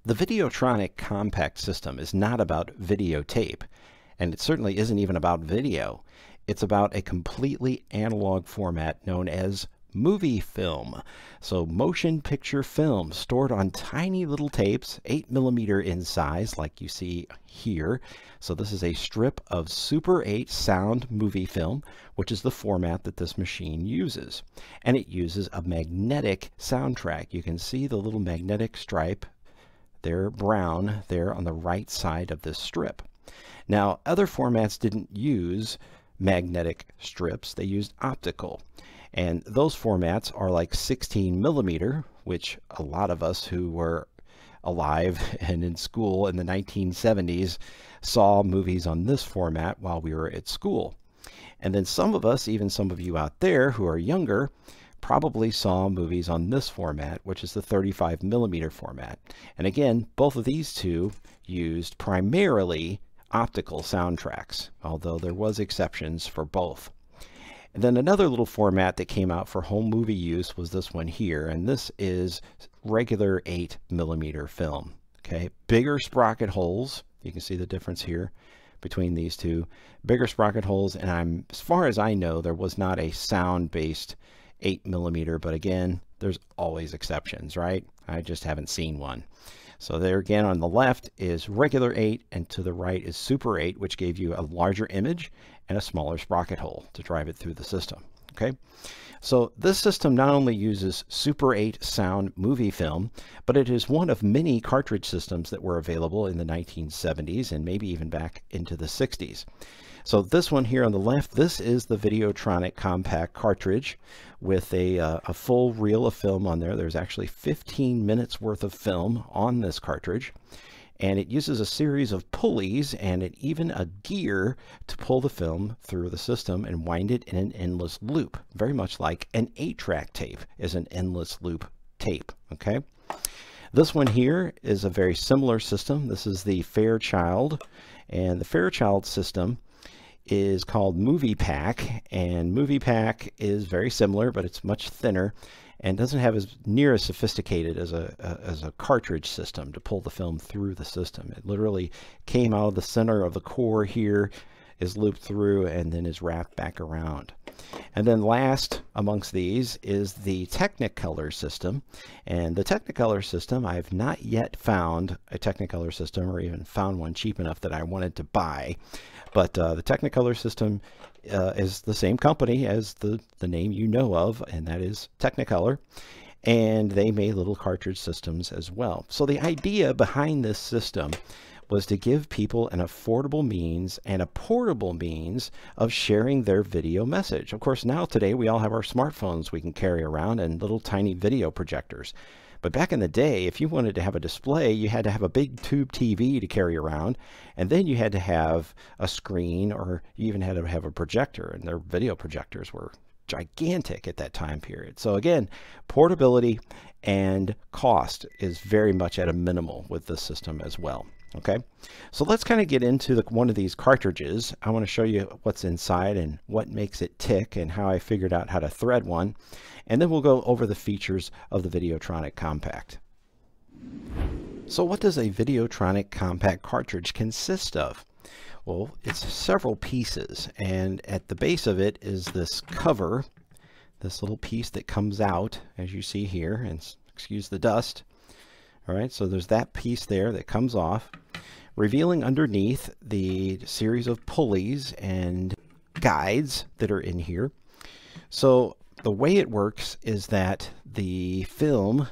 The Videotronic Compact System is not about videotape, and it certainly isn't even about video. It's about a completely analog format known as movie film. So motion picture film stored on tiny little tapes, 8mm in size like you see here. So this is a strip of Super 8 sound movie film, which is the format that this machine uses. And it uses a magnetic soundtrack. You can see the little magnetic stripe there, brown, there on the right side of this strip. Now, other formats didn't use magnetic strips, they used optical. And those formats are like 16mm, which a lot of us who were alive and in school in the 1970s saw movies on this format while we were at school. And then some of us, even some of you out there who are younger, probably saw movies on this format, which is the 35mm format. And again, both of these two used primarily optical soundtracks, although there was exceptions for both. And then another little format that came out for home movie use was this one here, and this is regular 8mm film. Okay, bigger sprocket holes. You can see the difference here between these two. Bigger sprocket holes, and as far as I know, there was not a sound-based 8mm, but again, there's always exceptions, right? I just haven't seen one. So there again on the left is regular 8, and to the right is Super 8, which gave you a larger image and a smaller sprocket hole to drive it through the system. Okay, so this system not only uses Super 8 sound movie film, but it is one of many cartridge systems that were available in the 1970s and maybe even back into the 60s. So this one here on the left, this is the Videotronic Compact cartridge with a full reel of film on there. There's actually 15 minutes worth of film on this cartridge. And it uses a series of pulleys and even a gear to pull the film through the system and wind it in an endless loop, very much like an 8-track tape is an endless loop tape. Okay, this one here is a very similar system. This is the Fairchild, and the Fairchild system is called Movie Pack, and Movie Pack is very similar, but it's much thinner and doesn't have as near as sophisticated as a cartridge system to pull the film through the system. It literally came out of the center of the core here, is looped through, and then is wrapped back around. And then last amongst these is the Technicolor system. And the Technicolor system, I have not yet found a Technicolor system or even found one cheap enough that I wanted to buy. But the Technicolor system is the same company as the name you know of, and that is Technicolor. And they made little cartridge systems as well. So the idea behind this system was to give people an affordable means and a portable means of sharing their video message. Of course, now today we all have our smartphones we can carry around and little tiny video projectors. But back in the day, if you wanted to have a display, you had to have a big tube TV to carry around, and then you had to have a screen, or you even had to have a projector, and their video projectors were gigantic at that time period. So again, portability and cost is very much at a minimal with this system as well. Okay, so let's kind of get into one of these cartridges. I want to show you what's inside and what makes it tick and how I figured out how to thread one. And then we'll go over the features of the Videotronic Compact. So what does a Videotronic Compact cartridge consist of? Well, it's several pieces, and at the base of it is this cover, this little piece that comes out, as you see here, and excuse the dust. All right, so there's that piece there that comes off, revealing underneath the series of pulleys and guides that are in here. So the way it works is that the film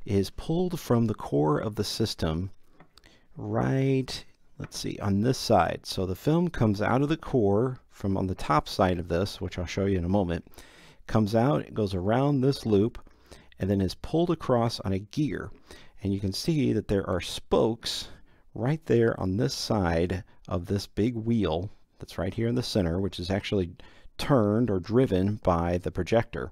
is pulled from the core of the system right, let's see, on this side. So the film comes out of the core from on the top side of this, which I'll show you in a moment, comes out, it goes around this loop, and then is pulled across on a gear. And you can see that there are spokes right there on this side of this big wheel that's right here in the center, which is actually turned or driven by the projector.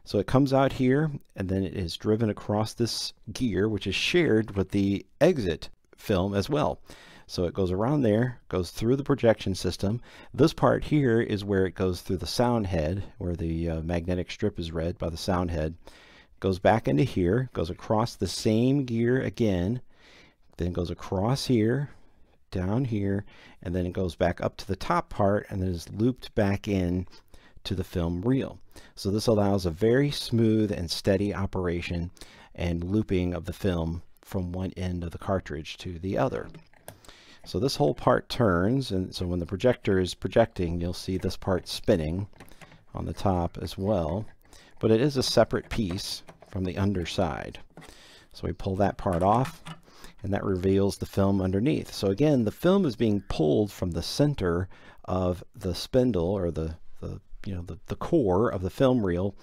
So it comes out here, and then it is driven across this gear, which is shared with the exit film as well. So it goes around there, goes through the projection system. This part here is where it goes through the sound head, where the magnetic strip is read by the sound head. Goes back into here, goes across the same gear again, then it goes across here, down here, and then it goes back up to the top part and then is looped back in to the film reel. So this allows a very smooth and steady operation and looping of the film from one end of the cartridge to the other. So this whole part turns, and so when the projector is projecting, you'll see this part spinning on the top as well, but it is a separate piece from the underside. So we pull that part off, and that reveals the film underneath. So again, the film is being pulled from the center of the spindle, or the core of the film reel,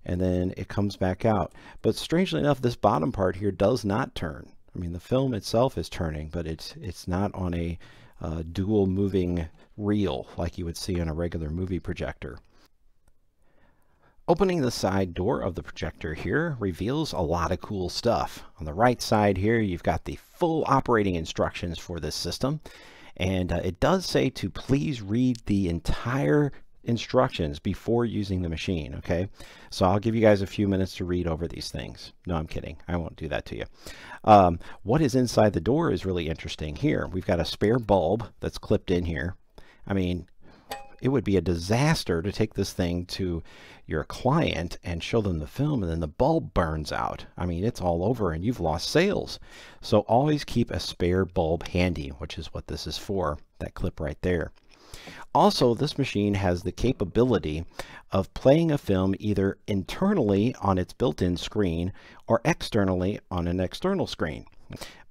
and then it comes back out. But strangely enough, this bottom part here does not turn. I mean, the film itself is turning, but it's not on a dual moving reel like you would see on a regular movie projector. Opening the side door of the projector here reveals a lot of cool stuff. On the right side here, you've got the full operating instructions for this system, and it does say to please read the entire instructions before using the machine. Okay, so I'll give you guys a few minutes to read over these things. No, I'm kidding. I won't do that to you. What is inside the door is really interesting. Here we've got a spare bulb that's clipped in here. I mean, it would be a disaster to take this thing to your client and show them the film and then the bulb burns out. I mean, it's all over and you've lost sales. So always keep a spare bulb handy, which is what this is for, that clip right there. Also, this machine has the capability of playing a film either internally on its built-in screen or externally on an external screen.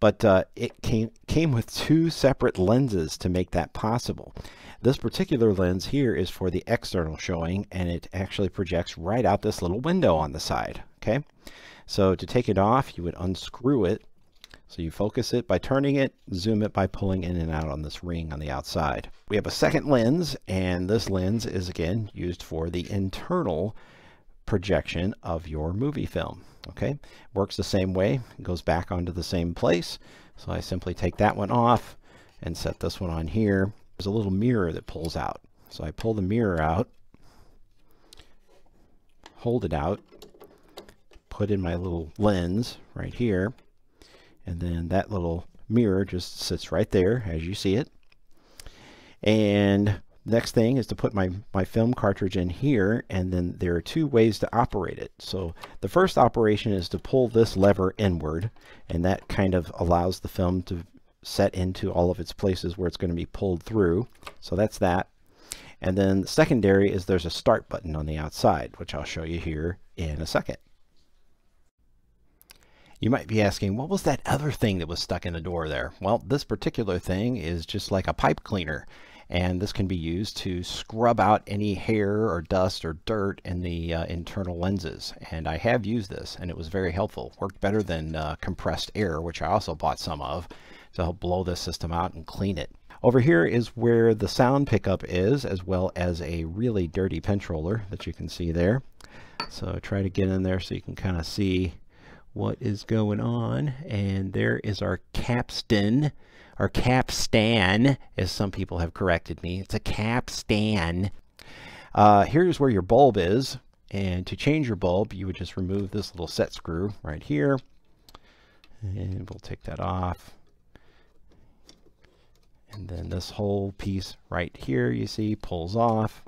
But it came with two separate lenses to make that possible. This particular lens here is for the external showing, and it actually projects right out this little window on the side. Okay, so to take it off, you would unscrew it. So you focus it by turning it, zoom it by pulling in and out on this ring on the outside. We have a second lens, and this lens is again used for the internal projection of your movie film. Okay, works the same way, goes back onto the same place. So I simply take that one off and set this one on here. There's a little mirror that pulls out. So I pull the mirror out, hold it out, put in my little lens right here, and then that little mirror just sits right there as you see it. And next thing is to put my film cartridge in here, and then there are two ways to operate it. So the first operation is to pull this lever inward, and that kind of allows the film to set into all of its places where it's going to be pulled through. So that's that. And then the secondary is there's a start button on the outside, which I'll show you here in a second. You might be asking, what was that other thing that was stuck in the door there? Well, this particular thing is just like a pipe cleaner, and this can be used to scrub out any hair or dust or dirt in the internal lenses. And I have used this, and it was very helpful. Worked better than compressed air, which I also bought some of, to help blow this system out and clean it. Over here is where the sound pickup is, as well as a really dirty pinch roller that you can see there. So try to get in there so you can kind of see what is going on. And there is our capstan, or capstan, as some people have corrected me. It's a capstan. Here's where your bulb is, and to change your bulb you would just remove this little set screw right here, and we'll take that off. And then this whole piece right here, you see, pulls off,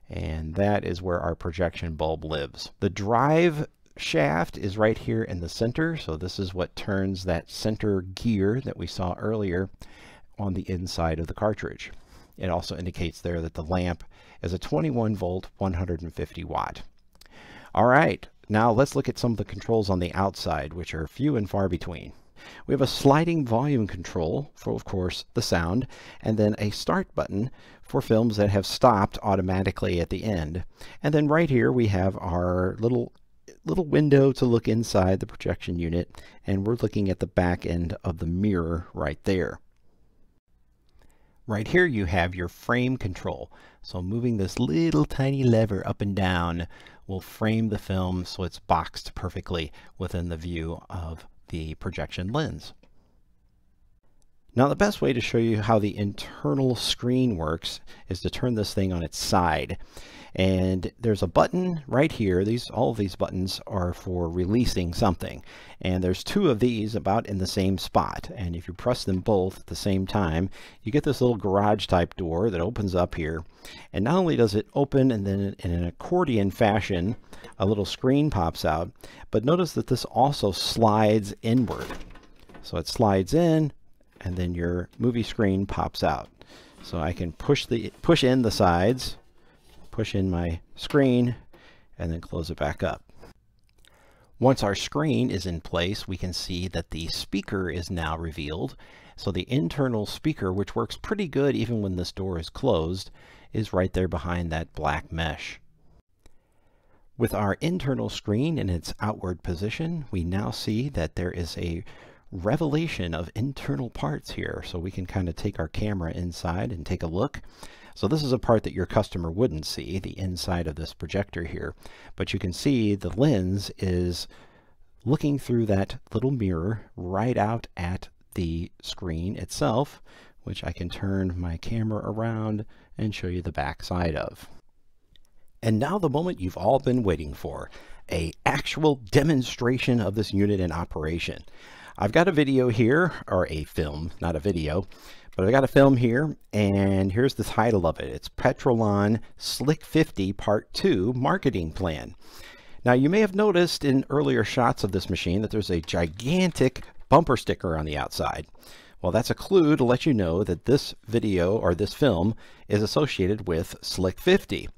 and that is where our projection bulb lives. The drive shaft is right here in the center, so this is what turns that center gear that we saw earlier on the inside of the cartridge. It also indicates there that the lamp is a 21 volt 150 watt. All right, now let's look at some of the controls on the outside, which are few and far between. We have a sliding volume control for, of course, the sound, and then a start button for films that have stopped automatically at the end. And then right here we have our little window to look inside the projection unit, and we're looking at the back end of the mirror right there. Right here you have your frame control. So moving this little tiny lever up and down will frame the film so it's boxed perfectly within the view of the projection lens. Now the best way to show you how the internal screen works is to turn this thing on its side. And there's a button right here. All of these buttons are for releasing something. And there's two of these about in the same spot. And if you press them both at the same time, you get this little garage type door that opens up here. And not only does it open and then in an accordion fashion, a little screen pops out, but notice that this also slides inward. So it slides in and then your movie screen pops out. So I can push in the sides, push in my screen, and then close it back up. Once our screen is in place, we can see that the speaker is now revealed. So the internal speaker, which works pretty good even when this door is closed, is right there behind that black mesh. With our internal screen in its outward position, we now see that there is a revelation of internal parts here. So we can kind of take our camera inside and take a look. So this is a part that your customer wouldn't see, the inside of this projector here. But you can see the lens is looking through that little mirror right out at the screen itself, which I can turn my camera around and show you the back side of. And now the moment you've all been waiting for, an actual demonstration of this unit in operation. I've got a video here, or a film, not a video, but I've got a film here, and here's the title of it. It's Petrolon Slick 50 Part 2 Marketing Plan. Now you may have noticed in earlier shots of this machine that there's a gigantic bumper sticker on the outside. Well, that's a clue to let you know that this video or this film is associated with Slick 50.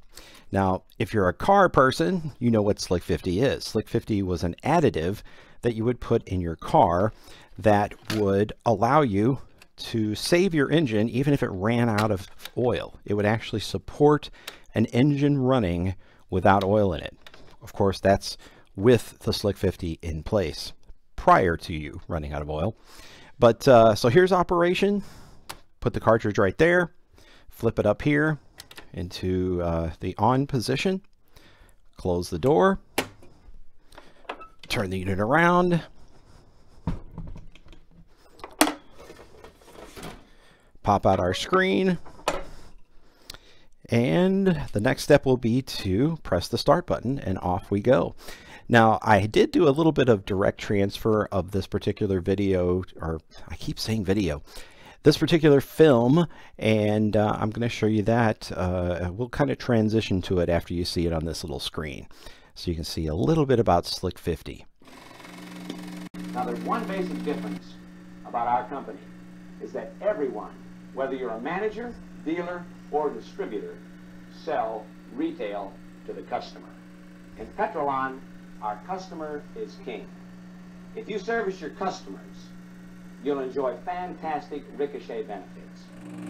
Now, if you're a car person, you know what Slick 50 is. Slick 50 was an additive that you would put in your car that would allow you to save your engine even if it ran out of oil. It would actually support an engine running without oil in it. Of course, that's with the Slick 50 in place prior to you running out of oil. But so here's operation. Put the cartridge right there, flip it up here into the on position, close the door, turn the unit around, pop out our screen, and the next step will be to press the start button and off we go. Now I did do a little bit of direct transfer of this particular video, or I keep saying video, this particular film, and I'm going to show you that. We'll kind of transition to it after you see it on this little screen, so you can see a little bit about Slick 50. Now there's one basic difference about our company, is that everyone, whether you're a manager, dealer, or distributor, sell retail to the customer. In Petrolon, our customer is king. If you service your customers, you'll enjoy fantastic ricochet benefits.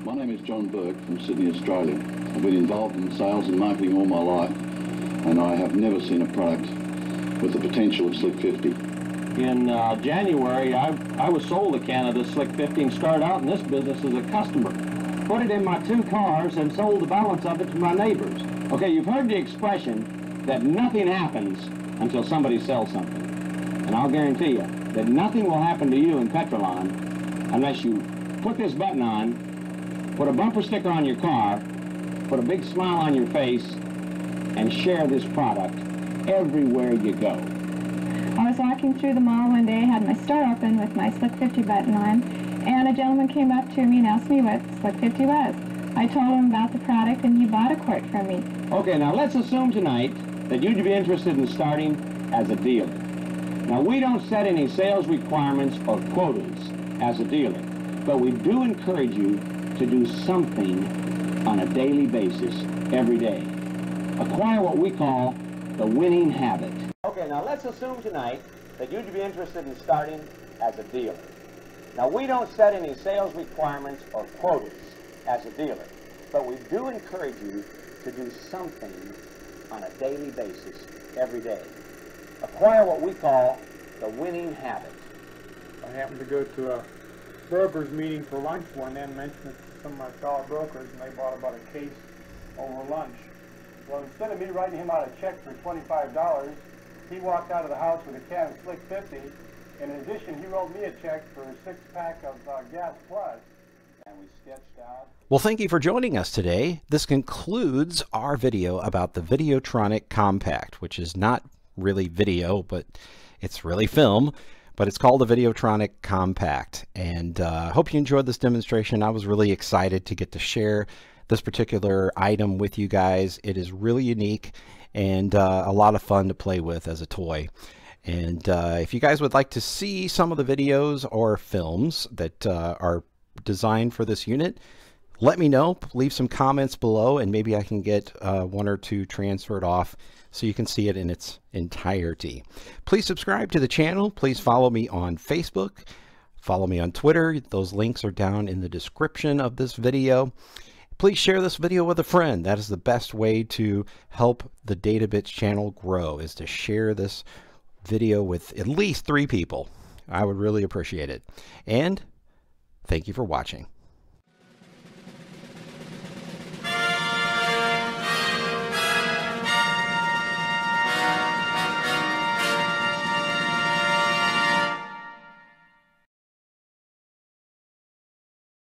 My name is John Burke from Sydney, Australia. I've been involved in sales and marketing all my life, and I have never seen a product with the potential of Slick 50. In January, I was sold a can of this Slick 50 and started out in this business as a customer. Put it in my 2 cars and sold the balance of it to my neighbors. Okay, you've heard the expression that nothing happens until somebody sells something. And I'll guarantee you that nothing will happen to you in Petrolon unless you put this button on, put a bumper sticker on your car, put a big smile on your face, and share this product everywhere you go. I was walking through the mall one day, had my store open with my Slick 50 button on, and a gentleman came up to me and asked me what Slick 50 was. I told him about the product and he bought a quart from me. Okay, now let's assume tonight that you'd be interested in starting as a dealer. Now, we don't set any sales requirements or quotas as a dealer, but we do encourage you to do something on a daily basis every day. Acquire what we call the winning habit. Okay, now let's assume tonight that you'd be interested in starting as a dealer. Now, we don't set any sales requirements or quotas as a dealer, but we do encourage you to do something on a daily basis every day. Acquire what we call the winning habit. I happened to go to a brokers meeting for lunch one day and mentioned it to some of my fellow brokers, and they bought about a case over lunch. Well, instead of me writing him out a check for $25, he walked out of the house with a can of Slick 50 In addition, he wrote me a check for a 6-pack of Gas Plus, and we sketched out. Well, thank you for joining us today. This concludes our video about the Videotronic Compact, which is not really video, but it's really film. But it's called the Videotronic Compact. And I hope you enjoyed this demonstration. I was really excited to get to share this particular item with you guys. It is really unique and a lot of fun to play with as a toy. And if you guys would like to see some of the videos or films that are designed for this unit, let me know. Leave some comments below, and maybe I can get 1 or 2 transferred off so you can see it in its entirety. Please subscribe to the channel. Please follow me on Facebook. Follow me on Twitter. Those links are down in the description of this video. Please share this video with a friend. That is the best way to help the Databits channel grow, is to share this video with at least 3 people. I would really appreciate it. And thank you for watching.